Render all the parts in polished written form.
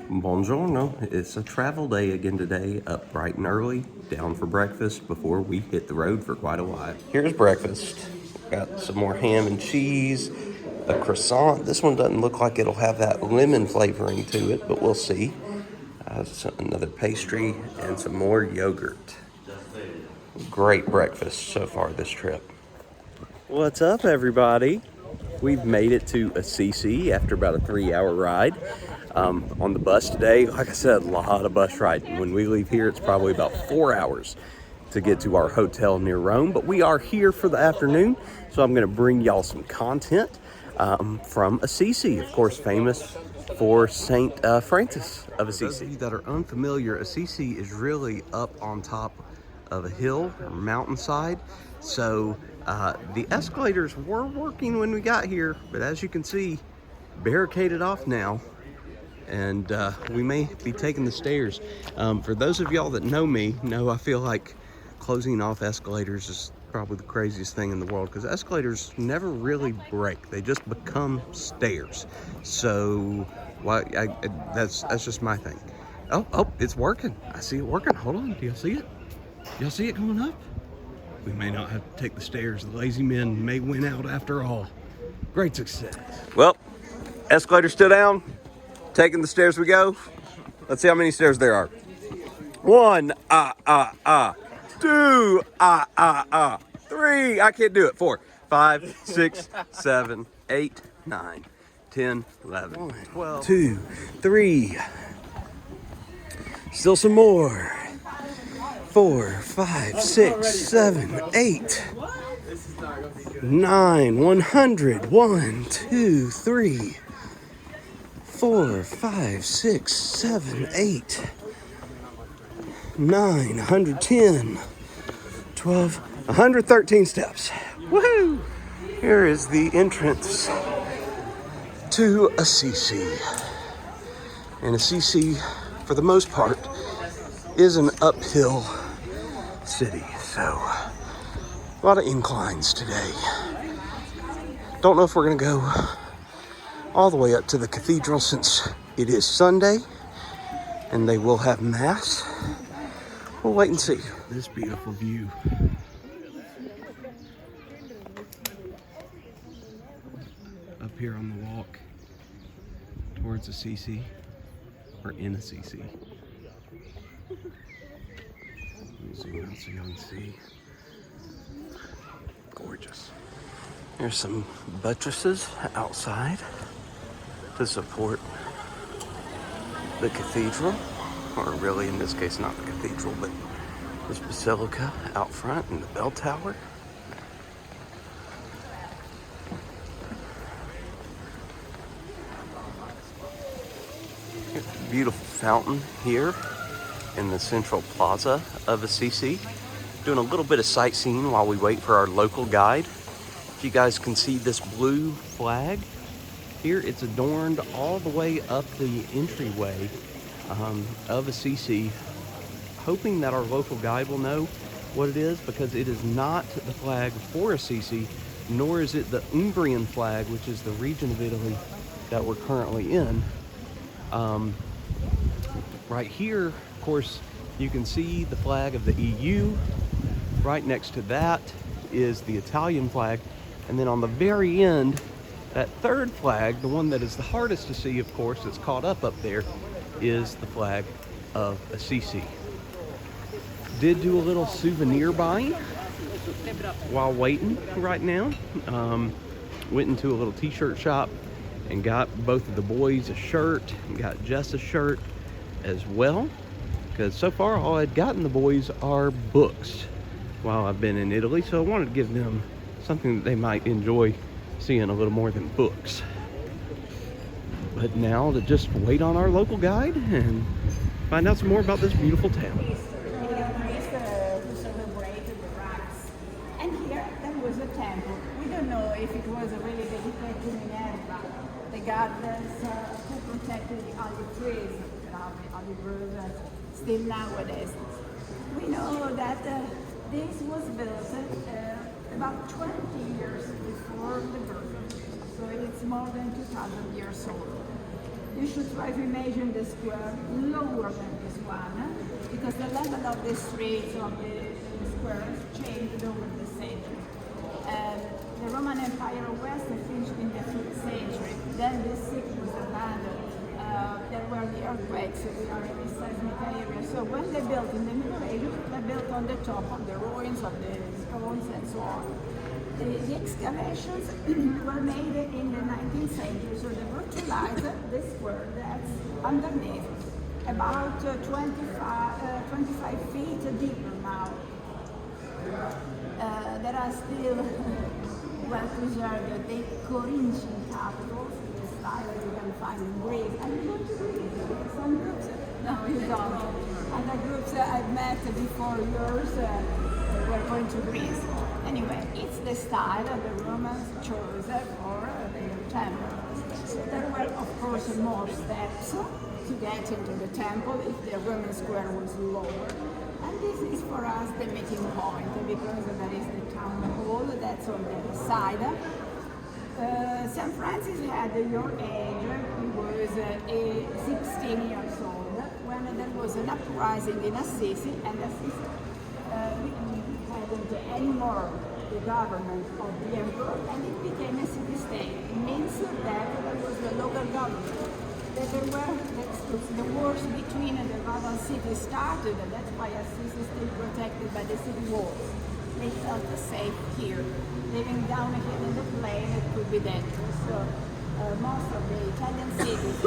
Buongiorno. It's a travel day again today, up bright and early, down for breakfast before we hit the road for quite a while. Here's breakfast. Got some more ham and cheese, a croissant. This one doesn't look like it'll have that lemon flavoring to it, but we'll see. Another pastry and some more yogurt. Great breakfast so far this trip. What's up, everybody? We've made it to Assisi after about a 3-hour ride. On the bus today, like I said, a lot of bus riding. When we leave here, it's probably about 4 hours to get to our hotel near Rome, but we are here for the afternoon, so I'm gonna bring y'all some content from Assisi, of course, famous for Saint Francis of Assisi. For those of you that are unfamiliar, Assisi is really up on top of a hill or mountainside, so the escalators were working when we got here, but as you can see, barricaded off now. And we may be taking the stairs. For those of y'all that know me, know I feel like closing off escalators is probably the craziest thing in the world, because escalators never really break. They just become stairs. So that's just my thing. Oh, it's working. I see it working. Hold on, do y'all see it? Y'all see it going up? We may not have to take the stairs. The lazy men may win out after all. Great success. Well, escalator's still down. Taking the stairs we go. Let's see how many stairs there are. 1, 2, 3, I can't do it. 4, 5, 6, 7, 8, 9, 10, 11, 12. 2, 3. Still some more. 4, 5, 6, 7, 8, 9, 100. 1, 2, 3. 4, 5, 6, 7, 8, 9, 110, 12, 113 steps. Woohoo! Here is the entrance to Assisi. And Assisi, for the most part, is an uphill city. So, a lot of inclines today. Don't know if we're gonna go all the way up to the cathedral since it is Sunday and they will have mass. We'll wait and see. This beautiful view. Up here on the walk towards Assisi, or in Assisi. Zoom out so you can see. Gorgeous. There's some buttresses outside to support the cathedral, or really in this case not the cathedral, but this basilica out front and the bell tower. Here's a beautiful fountain here in the central plaza of Assisi. Doing a little bit of sightseeing while we wait for our local guide. If you guys can see this blue flag here, it's adorned all the way up the entryway of Assisi, hoping that our local guide will know what it is, because it is not the flag for Assisi, nor is it the Umbrian flag, which is the region of Italy that we're currently in. Right here, of course, you can see the flag of the EU. Right next to that is the Italian flag. And then on the very end, that third flag, the one that is the hardest to see, of course, that's caught up there, is the flag of Assisi. Did do a little souvenir buying while waiting right now. Went into a little t-shirt shop and got both of the boys a shirt, and got Jess a shirt as well, because so far all I'd gotten the boys are books while I've been in Italy, so I wanted to give them something that they might enjoy seeing a little more than books. But now to just wait on our local guide and find out some more about this beautiful town. And here there was a temple. We don't know if it was really dedicated to Minerva, the goddess who protected the olive trees, olive groves, still nowadays. We know that this was built about 20 years before the birth, so it's more than 2,000 years old. You should try to imagine the square lower than this one, because the level of the streets of the squares changed over the century. The Roman Empire of West finished in the 5th century. Then this city was abandoned. There were the earthquakes, we are in a seismic area. So when they built in the Middle Ages, they built on the top of the ruins of the stones and so on. The excavations were made in the 19th century, so they virtualized the square that's underneath, about 25 feet deeper now. There are still well preserved the Corinthian capitals, the style you can find in Greece. I'm going to Greece. Some groups, no, you don't. Other groups I've met before yours were going to Greece. Anyway, it's the style the Romans chose for their temple. So there were, of course, more steps to get into the temple if the Roman square was lower. And this is for us the meeting point, because there is the town hall that's on the other side. St. Francis had your age. He was 16 years old when there was an uprising in Assisi, and Assisi hadn't anymore the government of the emperor, and it became a city-state. It means that there was the local government. That there were the wars between the rival cities started, and that's why Assisi is still protected by the city walls. They felt safe here. Living down here in the plain, it could be dangerous. So most of the Italian cities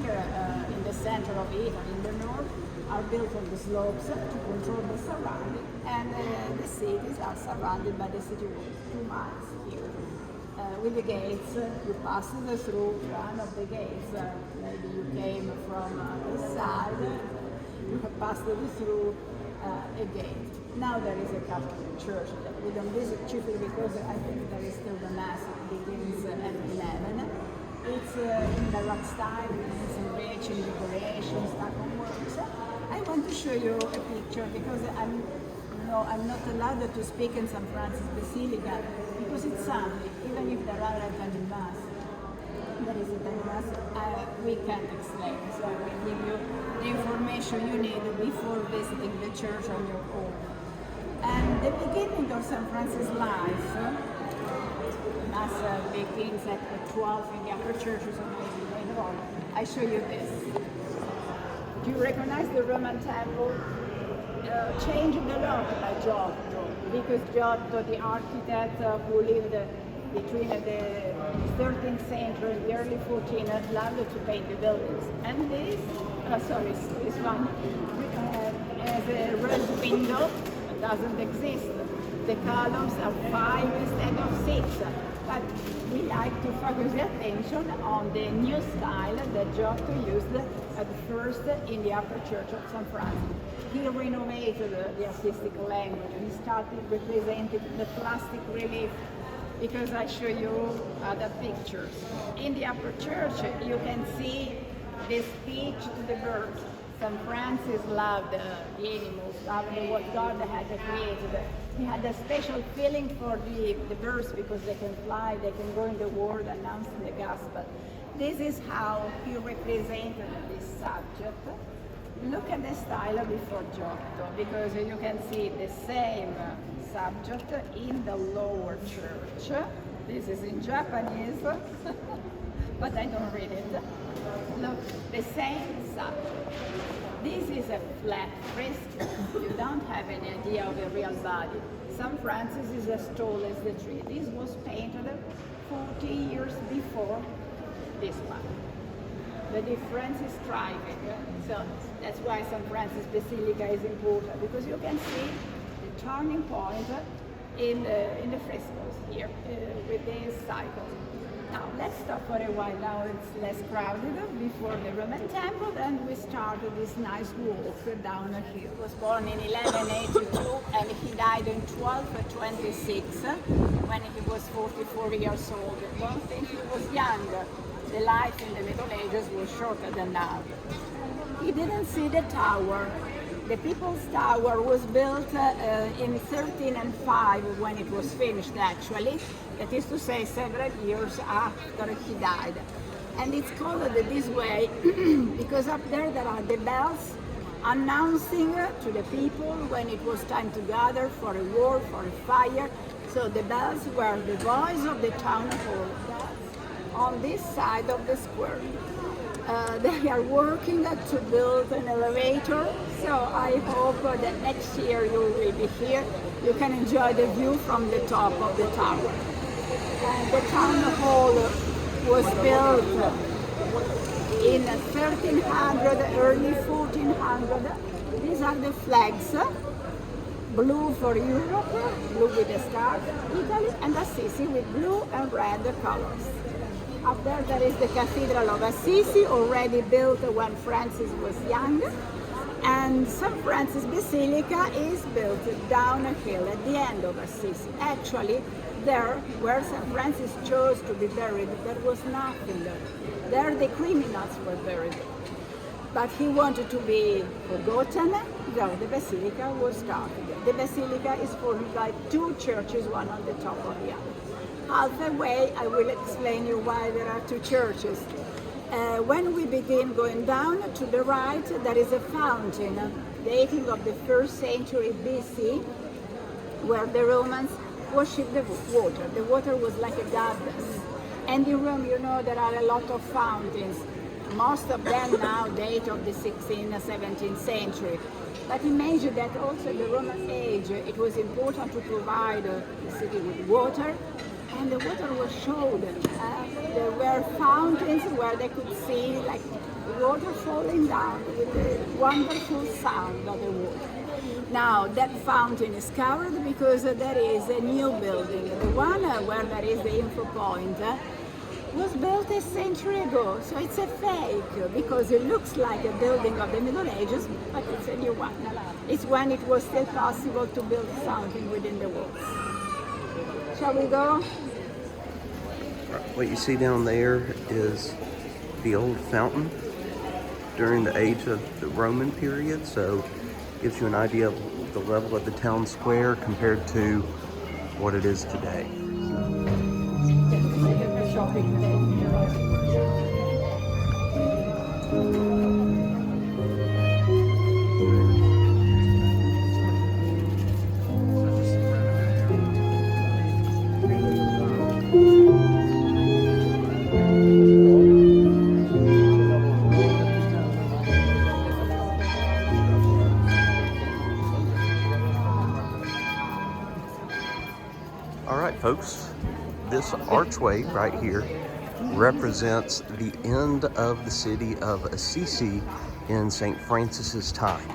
here in the center of Italy, in the north, are built on the slopes to control the surrounding, and the cities are surrounded by the city walls, 2 miles here. With the gates, you pass through one of the gates. Maybe you came from this side, you have passed through a gate. Now there is a Catholic church that we don't visit chiefly because I think there is still the Mass that begins at 11. It's in the rock style, it's rich in decorations, stucco works. I want to show you a picture because I'm not allowed to speak in St. Francis Basilica because it's Sunday, even if there are attending Mass. There is attending Mass, we can't explain, so I will give you the information you need before visiting the church on your own. And the beginning of St. Francis' life, Mass begins at 12 in the upper churches of later on. I show you this. Do you recognize the Roman temple? Changed a lot by Giotto, because Giotto, the architect who lived between the 13th century and the early 14th, loved to paint the buildings. And this one has a red window, doesn't exist. The columns are 5 instead of 6. But we like to focus the attention on the new style that Giotto used at first in the upper church of St. Francis. He renovated the artistic language. He started representing the plastic relief, because I show you other pictures. In the upper church, you can see the speech to the birds. St. Francis loved the animals, loved what God had created. He had a special feeling for the birds because they can fly, they can go in the world announcing the gospel. This is how he represented this subject. Look at the style before Giotto, because you can see the same subject in the lower church. This is in Japanese, but I don't read it. Look, the same subject. This is a flat fresco. You don't have any idea of the real body. St. Francis is as tall as the tree. This was painted 40 years before this one. The difference is striking. So that's why St. Francis Basilica is important, because you can see the turning point in the frescoes here with these cycles. Now let's stop for a while. Now it's less crowded before the Roman temple, and we started this nice walk down here. He was born in 1182 and he died in 1226 when he was 44 years old. Don't think he was young. The life in the Middle Ages was shorter than now. He didn't see the tower. The People's Tower was built in 1305 when it was finished, actually. That is to say, several years after he died. And it's called this way because up there are the bells announcing to the people when it was time to gather for a war, for a fire. So the bells were the voice of the town hall on this side of the square. They are working to build an elevator, so I hope that next year you will be here. You can enjoy the view from the top of the tower. And the town hall was built in 1300, early 1400. These are the flags. Blue for Europe, blue with a star, Italy, and Assisi with blue and red colors. Up there is the Cathedral of Assisi, already built when Francis was young, and St. Francis Basilica is built down a hill at the end of Assisi. Actually, there where St. Francis chose to be buried, there was nothing there. There the criminals were buried. But he wanted to be forgotten, so the Basilica was started. The Basilica is formed by two churches, one on the top of the other. Halfway, I will explain you why there are two churches. When we begin going down to the right, there is a fountain dating of the 1st century BC, where the Romans worshipped the water. The water was like a goddess. And in Rome, you know, there are a lot of fountains. Most of them now date of the 16th, 17th century. But imagine that also in the Roman age, it was important to provide the city with water, and the water was showed. There were fountains where they could see like water falling down with the wonderful sound of the water. Now that fountain is covered because there is a new building. The one where there is the info point was built a century ago, so it's a fake because it looks like a building of the Middle Ages, but it's a new one. It's when it was still possible to build something within the walls. Shall we go? What you see down there is the old fountain during the age of the Roman period, so gives you an idea of the level of the town square compared to what it is today. All right, folks, this archway right here represents the end of the city of Assisi in St. Francis's time.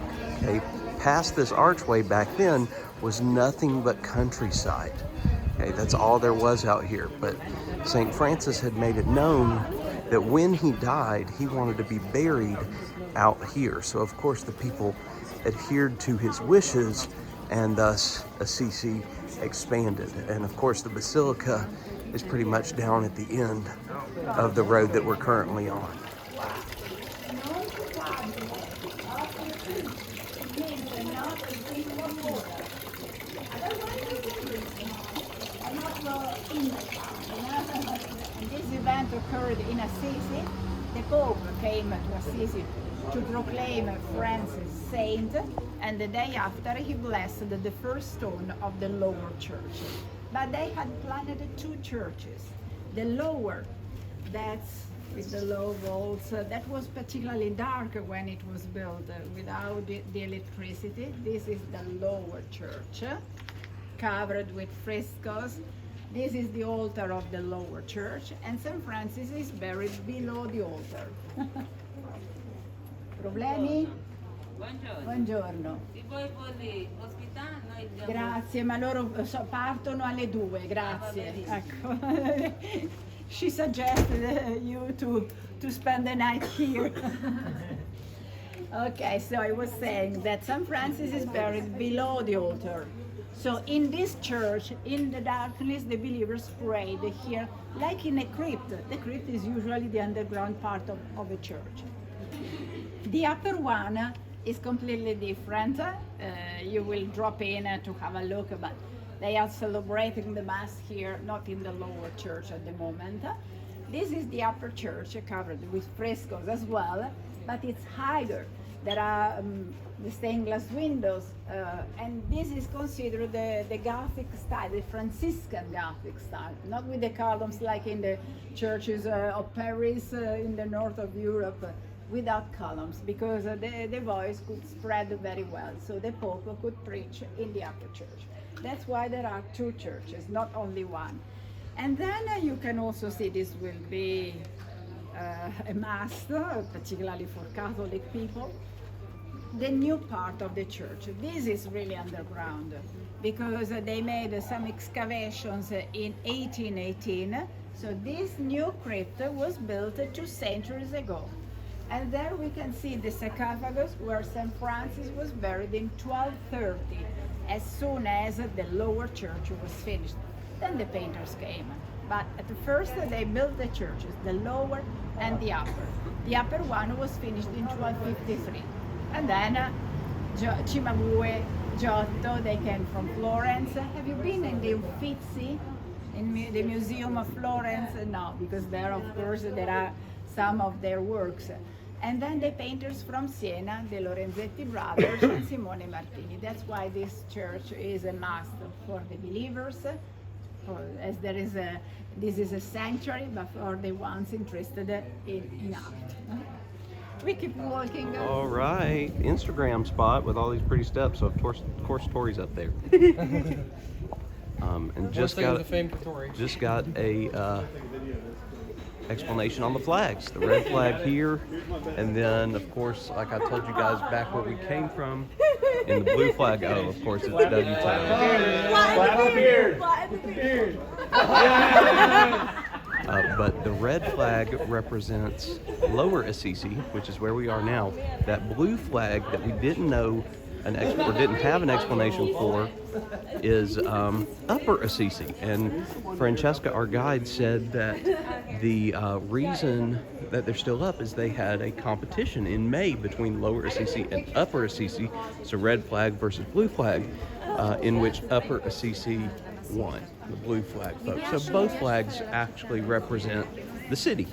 Okay, past this archway back then was nothing but countryside. Okay, that's all there was out here. But St. Francis had made it known that when he died, he wanted to be buried out here. So of course the people adhered to his wishes, and thus Assisi expanded. And of course the Basilica is pretty much down at the end of the road that we're currently on. This event occurred in Assisi. The Pope came to Assisi to proclaim Francis saint, and the day after he blessed the first stone of the lower church. But they had planned two churches. The lower, that's with the low vaults, that was particularly dark when it was built without the electricity. This is the lower church, covered with frescoes. This is the altar of the lower church, and St. Francis is buried below the altar. Problemi? Buongiorno. Buongiorno. Se voi volete ospitare, noi diamo... Grazie, ma loro partono alle 2, grazie. Ecco. She suggested you to spend the night here. Okay, so I was saying that St. Francis is buried below the altar. So in this church, in the darkness, the believers prayed here like in a crypt. The crypt is usually the underground part of a church. The upper one is completely different. You will drop in to have a look, but they are celebrating the Mass here, not in the lower church at the moment. This is the upper church covered with frescoes as well, but it's higher. There are the stained glass windows, and this is considered the Gothic style, the Franciscan Gothic style, not with the columns like in the churches of Paris in the north of Europe, without columns, because the voice could spread very well, so the Pope could preach in the upper church. That's why there are two churches, not only one. And then you can also see this will be a must, particularly for Catholic people. The new part of the church. This is really underground because they made some excavations in 1818. So this new crypt was built 2 centuries ago. And there we can see the sarcophagus where St. Francis was buried in 1230, as soon as the lower church was finished. Then the painters came. But at first they built the churches, the lower and the upper. The upper one was finished in 1253. And then Cimabue, Giotto, they came from Florence. Have you been in the Uffizi, in the Museum of Florence? No, because there, of course, there are some of their works. And then the painters from Siena, the Lorenzetti brothers, and Simone Martini. That's why this church is a must for the believers, as there is this is a sanctuary, but for the ones interested in art. We keep walking. All right, Instagram spot with all these pretty steps. So of course Tori's up there. And just got a explanation on the flags. The red flag here, and then of course, like I told you guys back where we came from, in the blue flag. Oh, of course it's W town. But the red flag represents Lower Assisi, which is where we are now. That blue flag that we didn't know or didn't have an explanation for is Upper Assisi. And Francesca, our guide, said that the reason that they're still up is they had a competition in May between Lower Assisi and Upper Assisi, so red flag versus blue flag, in which Upper Assisi won, the blue flag folks. So both flags actually represent the city.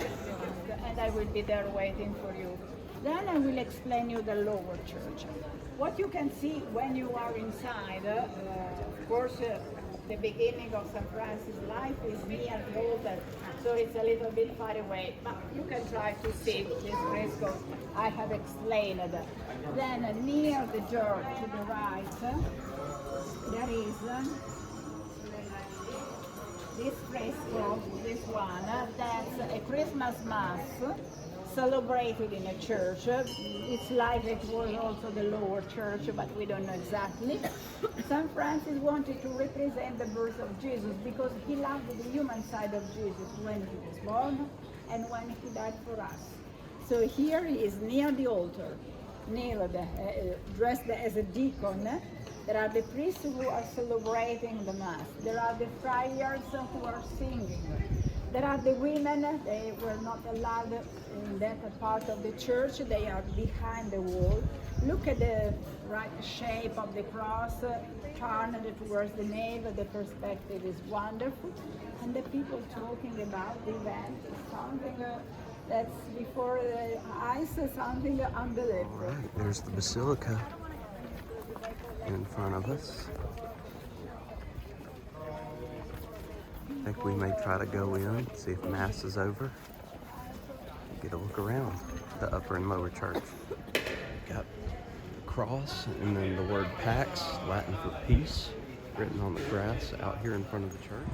And I will be there waiting for you. Then I will explain you the lower church. What you can see when you are inside, of course, the beginning of St. Francis' life is near the altar, so it's a little bit far away, but you can try to see this fresco I have explained. Then near the door to the right, there is this fresco, this one, that's a Christmas Mass celebrated in a church. It's like it was also the lower church, but we don't know exactly. St. Francis wanted to represent the birth of Jesus because he loved the human side of Jesus when he was born and when he died for us. So here he is near the altar, near the, dressed as a deacon. There are the priests who are celebrating the Mass. There are the friars who are singing. There are the women, they were not allowed in that part of the church, they are behind the wall. Look at the right shape of the cross, turned towards the nave, the perspective is wonderful. And the people talking about the event is something that's before the eyes, something unbelievable. All right, there's the Basilica in front of us. I think we may try to go in, see if Mass is over, get a look around the upper and lower church. Got the cross and then the word Pax, Latin for peace, written on the grass out here in front of the church.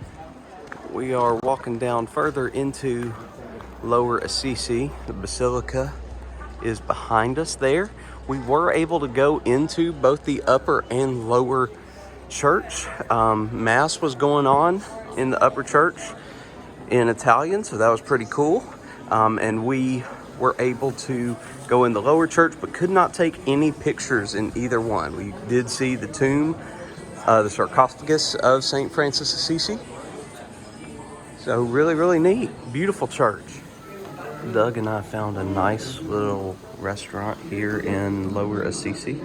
We are walking down further into Lower Assisi. The Basilica is behind us there. We were able to go into both the upper and lower church. Mass was going on in the upper church in Italian, so that was pretty cool. And we were able to go in the lower church, but could not take any pictures in either one. We did see the tomb, the sarcophagus of St. Francis Assisi. So really, really neat. Beautiful church. Doug and I found a nice little restaurant here in Lower Assisi,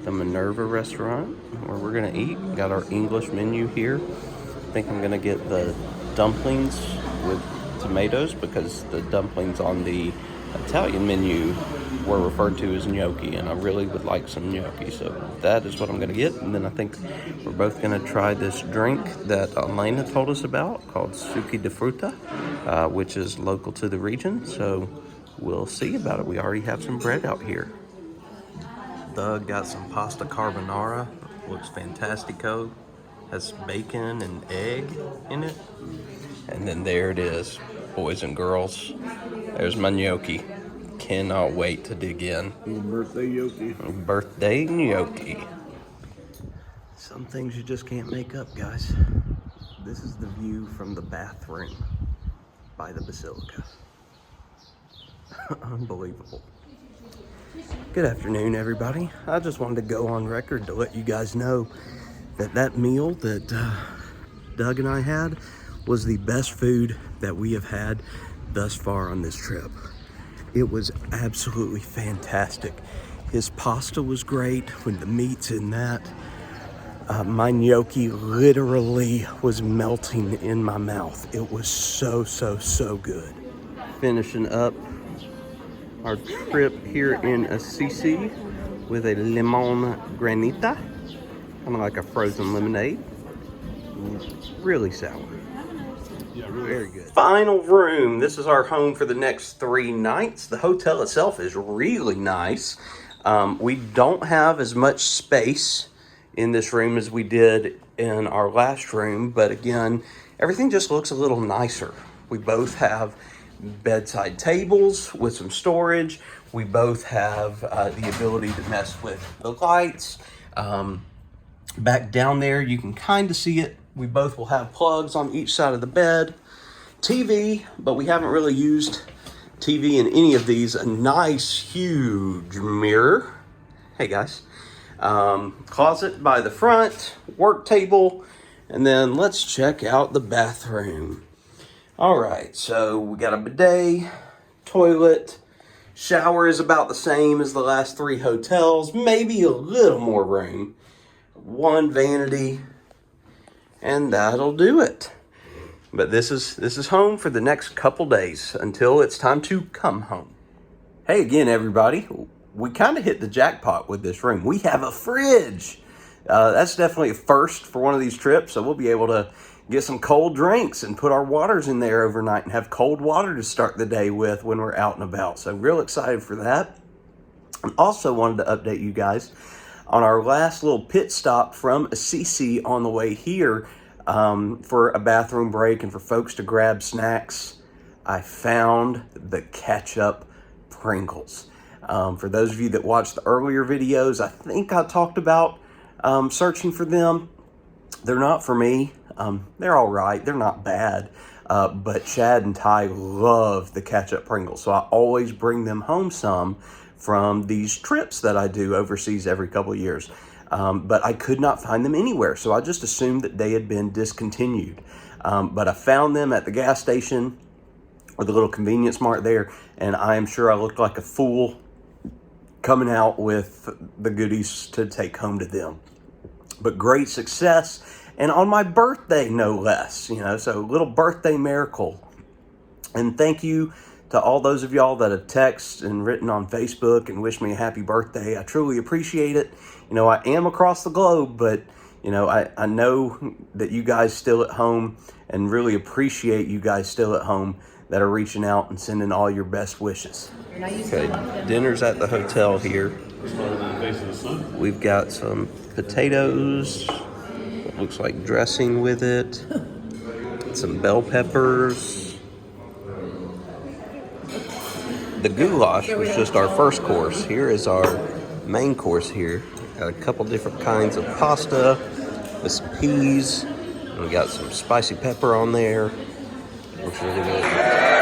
the Minerva Restaurant, where we're gonna eat. Got our English menu here. I think I'm gonna get the dumplings with tomatoes because the dumplings on the Italian menu were referred to as gnocchi, and I really would like some gnocchi, so that is what I'm going to get. And then I think we're both going to try this drink that Elena told us about called succhi di frutta, which is local to the region, so we'll see about it. We already have some bread out here. Doug got some pasta carbonara, looks fantastico, has bacon and egg in it. And then there it is, boys and girls. There's my gnocchi. Cannot wait to dig in. Birthday gnocchi. Birthday gnocchi. Some things you just can't make up, guys. This is the view from the bathroom by the Basilica. Unbelievable. Good afternoon, everybody. I just wanted to go on record to let you guys know that that meal that Doug and I had was the best food that we have had thus far on this trip. It was absolutely fantastic. His pasta was great when the meat's in that. My gnocchi literally was melting in my mouth. It was so good. Finishing up our trip here in Assisi with a limon granita, kind of like a frozen lemonade. Really sour. Yeah, really. Very good. Final room. This is our home for the next 3 nights. The hotel itself is really nice. We don't have as much space in this room as we did in our last room, but again, everything just looks a little nicer. We both have bedside tables with some storage. We both have the ability to mess with the lights. Back down there, you can kind of see it. We both will have plugs on each side of the bed. TV, but we haven't really used TV in any of these. A nice, huge mirror. Hey, guys. Closet by the front, work table, and then let's check out the bathroom. All right, so we got a bidet, toilet, shower is about the same as the last 3 hotels, maybe a little more room. 1 vanity, and that'll do it. But this is home for the next couple days until it's time to come home. Hey again, everybody. We kind of hit the jackpot with this room. We have a fridge. That's definitely a first for one of these trips, so we'll be able to get some cold drinks and put our waters in there overnight and have cold water to start the day with when we're out and about. So real excited for that. And also wanted to update you guys on our last little pit stop from Assisi on the way here for a bathroom break and for folks to grab snacks. I found the ketchup Pringles. For those of you that watched the earlier videos, I think I talked about searching for them. They're not for me. They're all right. They're not bad. But Chad and Ty love the ketchup Pringles, so I always bring them home some from these trips that I do overseas every couple of years. But I could not find them anywhere, so I just assumed that they had been discontinued. But I found them at the gas station or the little convenience mart there, and I am sure I looked like a fool coming out with the goodies to take home to them. But great success, and on my birthday, no less, so little birthday miracle. And thank you to all those of y'all that have texted and written on Facebook and wished me a happy birthday. I truly appreciate it. I am across the globe, but, I know that you guys still at home and really appreciate you guys still at home that are reaching out and sending all your best wishes. Okay, dinner's at the hotel here. We've got some potatoes, it looks like dressing with it, some bell peppers. The goulash was just our first course. Here is our main course here. Got a couple different kinds of pasta with some peas. And we got some spicy pepper on there. Looks really good.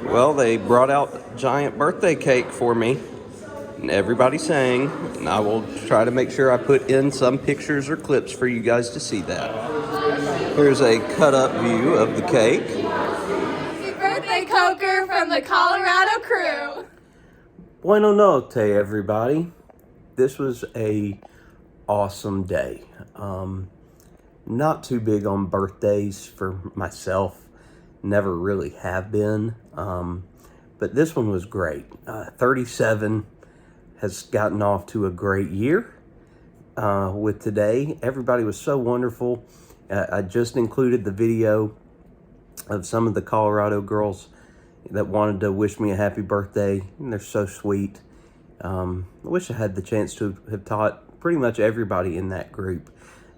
Well, they brought out giant birthday cake for me. and everybody sang, and I will try to make sure I put in some pictures or clips for you guys to see that. Here's a cut-up view of the cake. Happy birthday, Coker, from the Colorado crew. Buenos notte, everybody. This was a awesome day. Not too big on birthdays for myself. Never really have been. But this one was great. 37 has gotten off to a great year with today. Everybody was so wonderful. I just included the video of some of the Colorado girls that wanted to wish me a happy birthday. And they're so sweet. I wish I had the chance to have taught pretty much everybody in that group.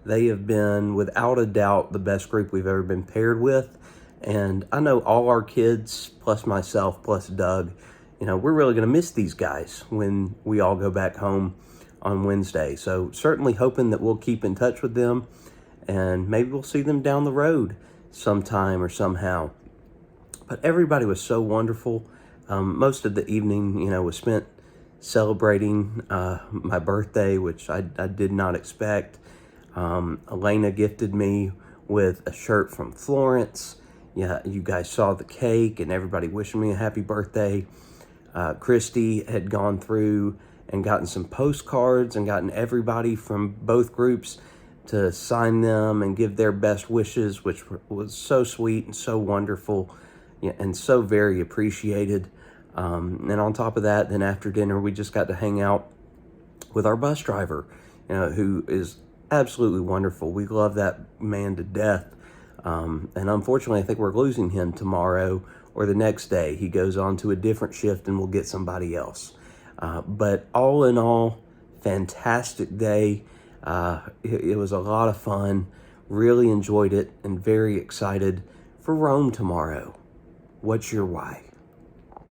They have been, without a doubt, the best group we've ever been paired with. And I know all our kids, plus myself, plus Doug, we're really going to miss these guys when we all go back home on Wednesday. So certainly hoping that we'll keep in touch with them, and maybe we'll see them down the road sometime or somehow. But everybody was so wonderful. Most of the evening, was spent celebrating my birthday, which I did not expect. Elena gifted me with a shirt from Florence. Yeah, you guys saw the cake and everybody wishing me a happy birthday. Christy had gone through and gotten some postcards and gotten everybody from both groups to sign them and give their best wishes, which was so sweet and so wonderful, and so very appreciated. And on top of that, then after dinner, we just got to hang out with our bus driver, who is absolutely wonderful. We love that man to death. And unfortunately, I think we're losing him tomorrow or the next day. He goes on to a different shift and we'll get somebody else. But all in all, fantastic day. It was a lot of fun. Really enjoyed it and very excited for Rome tomorrow. What's your why?